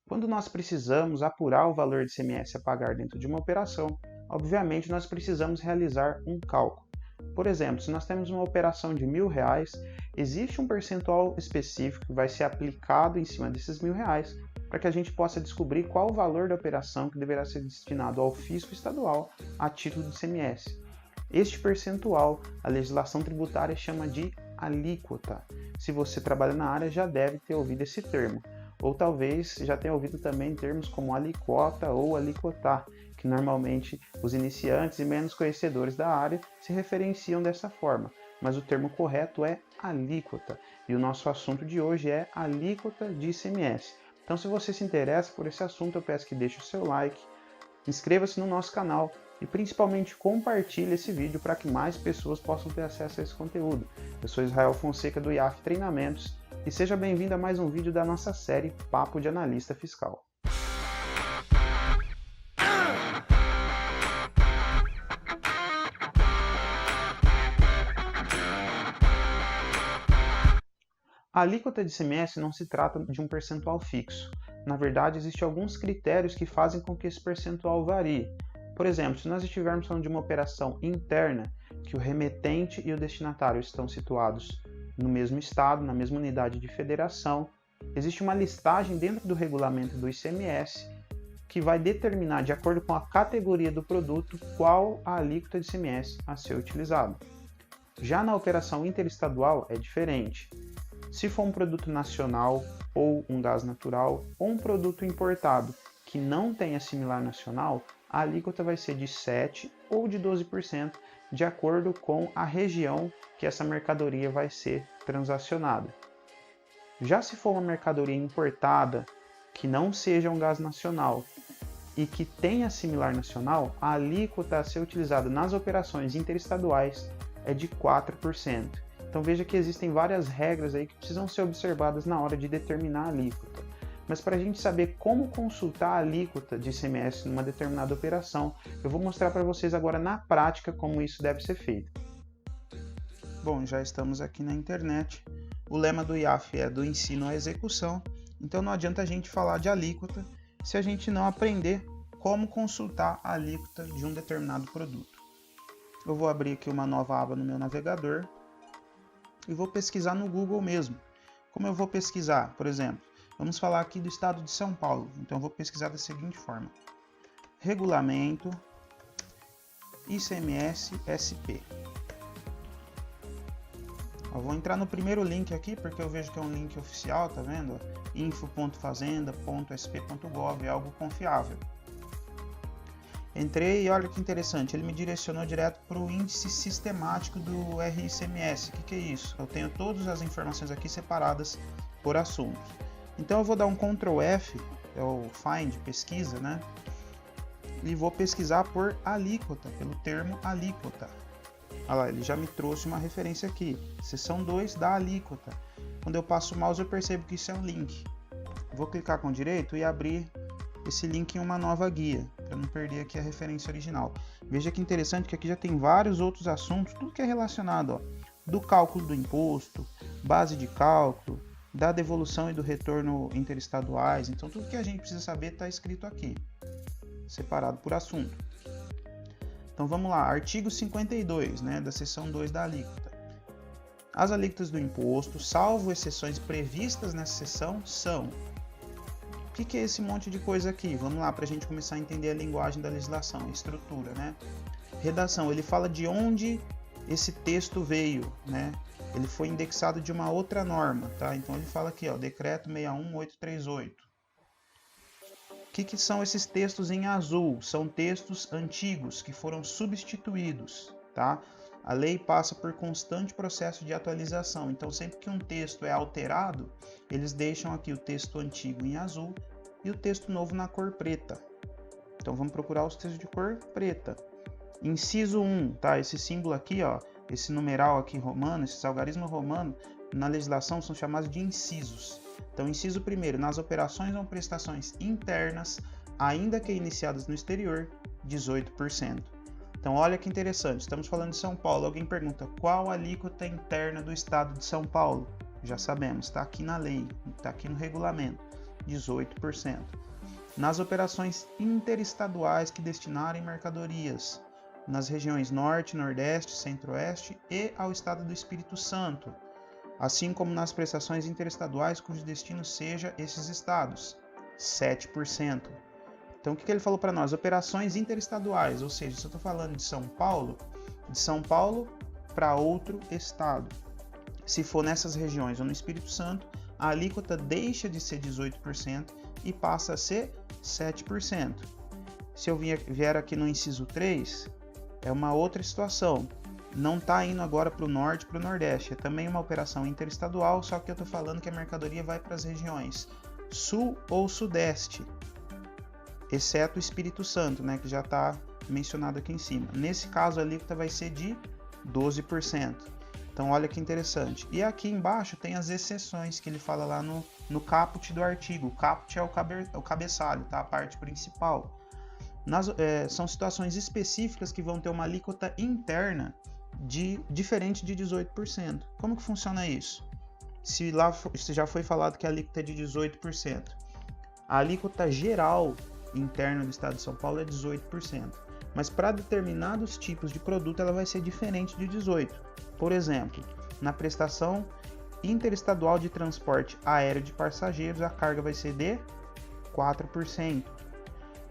Quando nós precisamos apurar o valor de ICMS a pagar dentro de uma operação, obviamente nós precisamos realizar um cálculo. Por exemplo, se nós temos uma operação de R$1.000, existe um percentual específico que vai ser aplicado em cima desses R$1.000 para que a gente possa descobrir qual o valor da operação que deverá ser destinado ao fisco estadual a título de ICMS. Este percentual, a legislação tributária chama de alíquota. Se você trabalha na área, já deve ter ouvido esse termo. Ou talvez já tenha ouvido também termos como alicota ou alicotar, que normalmente os iniciantes e menos conhecedores da área se referenciam dessa forma, mas o termo correto é alíquota, e o nosso assunto de hoje é alíquota de ICMS. Então, se você se interessa por esse assunto, eu peço que deixe o seu like, inscreva-se no nosso canal e principalmente compartilhe esse vídeo para que mais pessoas possam ter acesso a esse conteúdo. Eu sou Israel Fonseca do IAF Treinamentos e seja bem-vindo a mais um vídeo da nossa série Papo de Analista Fiscal. A alíquota de ICMS não se trata de um percentual fixo. Na verdade, existem alguns critérios que fazem com que esse percentual varie. Por exemplo, se nós estivermos falando de uma operação interna, que o remetente e o destinatário estão situados no mesmo estado, na mesma unidade de federação, existe uma listagem dentro do regulamento do ICMS que vai determinar, de acordo com a categoria do produto, qual a alíquota de ICMS a ser utilizada. Já na operação interestadual é diferente. Se for um produto nacional, ou um gás natural, ou um produto importado que não tenha similar nacional, a alíquota vai ser de 7% ou de 12%, de acordo com a região que essa mercadoria vai ser transacionada. Já se for uma mercadoria importada, que não seja um gás nacional, e que tenha similar nacional, a alíquota a ser utilizada nas operações interestaduais é de 4%. Então veja que existem várias regras aí que precisam ser observadas na hora de determinar a alíquota. Mas para a gente saber como consultar a alíquota de ICMS numa determinada operação, eu vou mostrar para vocês agora na prática como isso deve ser feito. Bom, já estamos aqui na internet. O lema do IAF é do ensino à execução, então não adianta a gente falar de alíquota se a gente não aprender como consultar a alíquota de um determinado produto. Eu vou abrir aqui uma nova aba no meu navegador e vou pesquisar no Google mesmo. Como eu vou pesquisar? Por exemplo, vamos falar aqui do estado de São Paulo. Então eu vou pesquisar da seguinte forma: Regulamento ICMS SP. Eu vou entrar no primeiro link aqui, porque eu vejo que é um link oficial, tá vendo? info.fazenda.sp.gov, é algo confiável. Entrei e olha que interessante, ele me direcionou direto para o índice sistemático do RICMS. O que é isso? Eu tenho todas as informações aqui separadas por assuntos. Então eu vou dar um Ctrl F, é o Find, pesquisa, né? E vou pesquisar por alíquota, pelo termo alíquota. Olha lá, ele já me trouxe uma referência aqui, seção 2 da alíquota. Quando eu passo o mouse eu percebo que isso é um link. Vou clicar com o direito e abrir esse link em uma nova guia, para não perder aqui a referência original. Veja que interessante que aqui já tem vários outros assuntos, tudo que é relacionado, ó, do cálculo do imposto, base de cálculo, da devolução e do retorno interestaduais. Então tudo que a gente precisa saber está escrito aqui, separado por assunto. Então vamos lá, artigo 52, né, da seção 2 da alíquota. As alíquotas do imposto, salvo exceções previstas nessa seção, são... O que é esse monte de coisa aqui? Vamos lá, para a gente começar a entender a linguagem da legislação, a estrutura, né? Redação, ele fala de onde esse texto veio, né? Ele foi indexado de uma outra norma, tá? Então ele fala aqui, ó, Decreto 61838. O que são esses textos em azul? São textos antigos que foram substituídos, tá? A lei passa por constante processo de atualização, então sempre que um texto é alterado, eles deixam aqui o texto antigo em azul e o texto novo na cor preta. Então vamos procurar os textos de cor preta. Inciso 1, tá? Esse símbolo aqui, ó, esse numeral aqui romano, esse algarismo romano, na legislação são chamados de incisos. Então, inciso 1, nas operações ou prestações internas, ainda que iniciadas no exterior, 18%. Então, olha que interessante, estamos falando de São Paulo. Alguém pergunta, qual a alíquota interna do estado de São Paulo? Já sabemos, está aqui na lei, está aqui no regulamento. 18%. Nas operações interestaduais que destinarem mercadorias nas regiões Norte, Nordeste, Centro-Oeste e ao Estado do Espírito Santo, assim como nas prestações interestaduais cujo destino seja esses estados, 7%. Então, o que ele falou para nós? Operações interestaduais, ou seja, se eu estou falando de São Paulo para outro estado. Se for nessas regiões ou no Espírito Santo, a alíquota deixa de ser 18% e passa a ser 7%. Se eu vier aqui no inciso 3, é uma outra situação. Não está indo agora para o Norte e para o Nordeste. É também uma operação interestadual, só que eu estou falando que a mercadoria vai para as regiões Sul ou Sudeste, exceto o Espírito Santo, né, que já está mencionado aqui em cima. Nesse caso, a alíquota vai ser de 12%. Então, olha que interessante. E aqui embaixo tem as exceções que ele fala lá no caput do artigo. O caput é o cabeçalho, tá? A parte principal. São situações específicas que vão ter uma alíquota interna diferente de 18%. Como que funciona isso? Se já foi falado que a alíquota é de 18%, a alíquota geral interna do estado de São Paulo é 18%. Mas para determinados tipos de produto ela vai ser diferente de 18%. Por exemplo, na prestação interestadual de transporte aéreo de passageiros, a carga vai ser de 4%.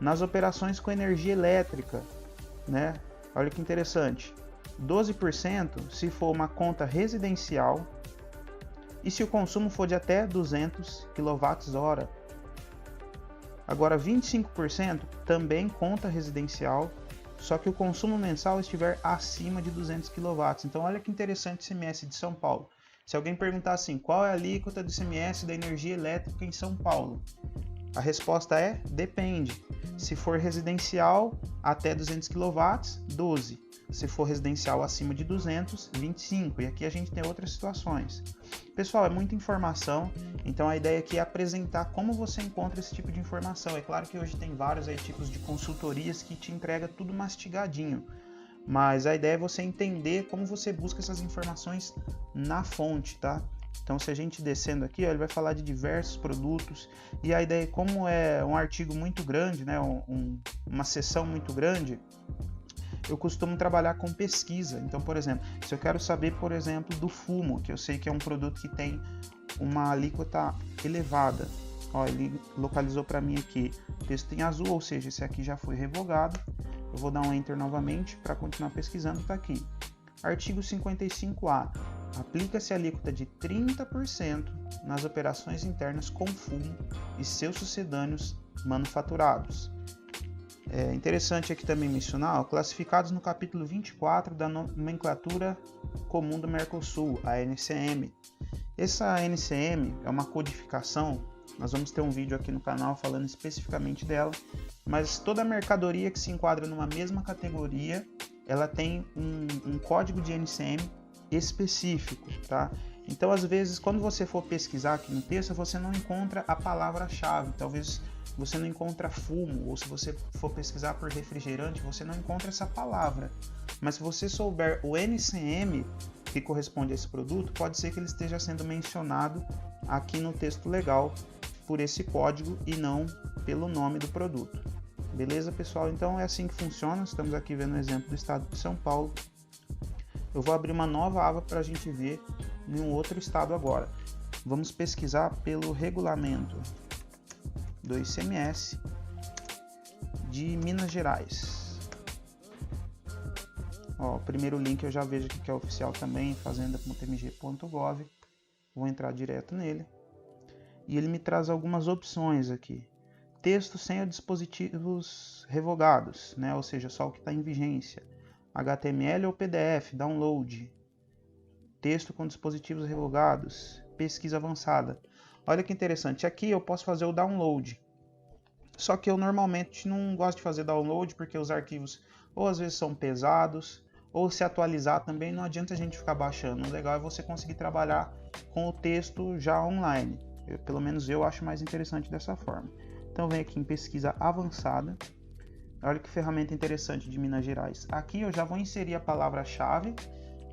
Nas operações com energia elétrica, né? Olha que interessante, 12% se for uma conta residencial e se o consumo for de até 200 kWh. Agora 25% também conta residencial, só que o consumo mensal estiver acima de 200 kW. Então olha que interessante esse ICMS de São Paulo. Se alguém perguntar assim, qual é a alíquota do ICMS da energia elétrica em São Paulo? A resposta é depende. Se for residencial até 200 kW, 12. Se for residencial acima de 200, 25. E aqui a gente tem outras situações. Pessoal, é muita informação, então a ideia aqui é apresentar como você encontra esse tipo de informação. É claro que hoje tem vários tipos de consultorias que te entrega tudo mastigadinho, mas a ideia é você entender como você busca essas informações na fonte, tá? Então, se a gente descendo aqui, ele vai falar de diversos produtos, e a ideia, como é um artigo muito grande, né, uma seção muito grande, eu costumo trabalhar com pesquisa. Então, por exemplo, se eu quero saber, por exemplo, do fumo, que eu sei que é um produto que tem uma alíquota elevada. Ó, ele localizou para mim aqui texto em azul, ou seja, esse aqui já foi revogado. Eu vou dar um Enter novamente para continuar pesquisando, está aqui. Artigo 55A. Aplica-se a alíquota de 30% nas operações internas com fumo e seus sucedâneos manufaturados. É interessante aqui também mencionar, classificados no capítulo 24 da nomenclatura comum do Mercosul, a NCM. Essa NCM é uma codificação, nós vamos ter um vídeo aqui no canal falando especificamente dela, mas toda mercadoria que se enquadra numa mesma categoria, ela tem um código de NCM específico, tá? Então, às vezes, quando você for pesquisar aqui no texto, você não encontra a palavra-chave, talvez você não encontra fumo, ou se você for pesquisar por refrigerante, você não encontra essa palavra. Mas se você souber o NCM que corresponde a esse produto, pode ser que ele esteja sendo mencionado aqui no texto legal por esse código e não pelo nome do produto. Beleza, pessoal? Então é assim que funciona. Estamos aqui vendo o exemplo do estado de São Paulo. Eu vou abrir uma nova aba para a gente ver em um outro estado agora. Vamos pesquisar pelo regulamento do ICMS de Minas Gerais. Ó, o primeiro link eu já vejo aqui que é oficial também, fazenda.mg.gov. Vou entrar direto nele. E ele me traz algumas opções aqui. Texto sem os dispositivos revogados, né? Ou seja, só o que está em vigência. HTML ou PDF, download. Texto com dispositivos revogados. Pesquisa avançada. Olha que interessante, aqui eu posso fazer o download. Só que eu normalmente não gosto de fazer download porque os arquivos ou às vezes são pesados, ou se atualizar também não adianta a gente ficar baixando. O legal é você conseguir trabalhar com o texto já online. Pelo menos eu acho mais interessante dessa forma. Então vem aqui em pesquisa avançada. Olha que ferramenta interessante de Minas Gerais. Aqui eu já vou inserir a palavra-chave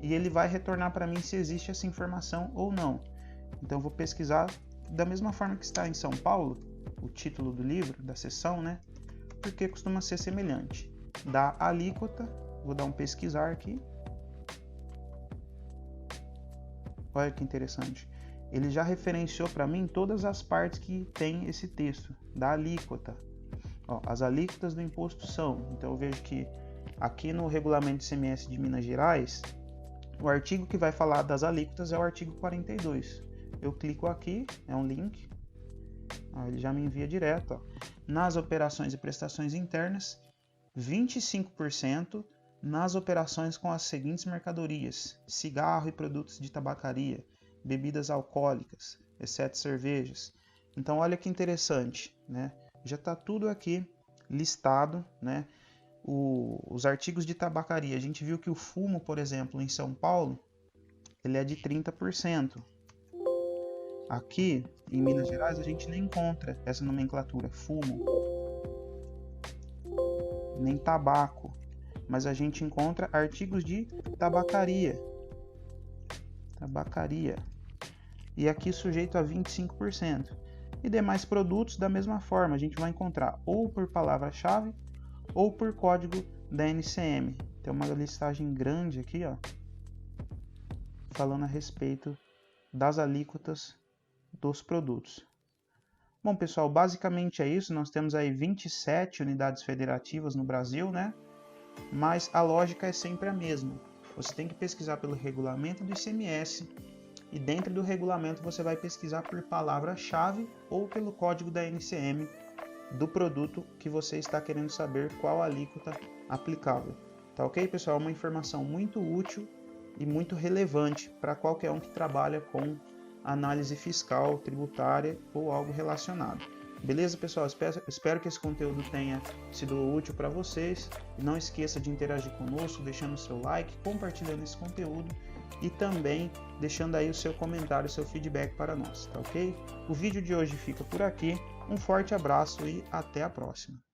e ele vai retornar para mim se existe essa informação ou não. Então eu vou pesquisar da mesma forma que está em São Paulo, o título do livro, da seção, né? Porque costuma ser semelhante. Da alíquota, vou dar um pesquisar aqui. Olha que interessante. Ele já referenciou para mim todas as partes que tem esse texto, da alíquota. Ó, as alíquotas do imposto são. Então eu vejo que aqui no regulamento de ICMS de Minas Gerais, o artigo que vai falar das alíquotas é o artigo 42. Eu clico aqui, é um link, ó, ele já me envia direto. Ó. Nas operações e prestações internas, 25% nas operações com as seguintes mercadorias: cigarro e produtos de tabacaria, bebidas alcoólicas, exceto cervejas. Então olha que interessante, né? Já está tudo aqui listado, né? Os artigos de tabacaria, a gente viu que o fumo, por exemplo, em São Paulo, ele é de 30%. Aqui, em Minas Gerais, a gente nem encontra essa nomenclatura, fumo, nem tabaco, mas a gente encontra artigos de tabacaria. E aqui sujeito a 25%. E demais produtos da mesma forma, a gente vai encontrar ou por palavra-chave ou por código da NCM. Tem uma listagem grande aqui, ó, falando a respeito das alíquotas dos produtos. Bom, pessoal, basicamente é isso. Nós temos aí 27 unidades federativas no Brasil, né? Mas a lógica é sempre a mesma. Você tem que pesquisar pelo regulamento do ICMS e dentro do regulamento você vai pesquisar por palavra-chave ou pelo código da NCM do produto que você está querendo saber qual a alíquota aplicável. Tá ok, pessoal? Uma informação muito útil e muito relevante para qualquer um que trabalha com análise fiscal, tributária ou algo relacionado. Beleza, pessoal? Espero que esse conteúdo tenha sido útil para vocês. Não esqueça de interagir conosco, deixando o seu like, compartilhando esse conteúdo e também deixando aí o seu comentário, o seu feedback para nós, tá ok? O vídeo de hoje fica por aqui. Um forte abraço e até a próxima.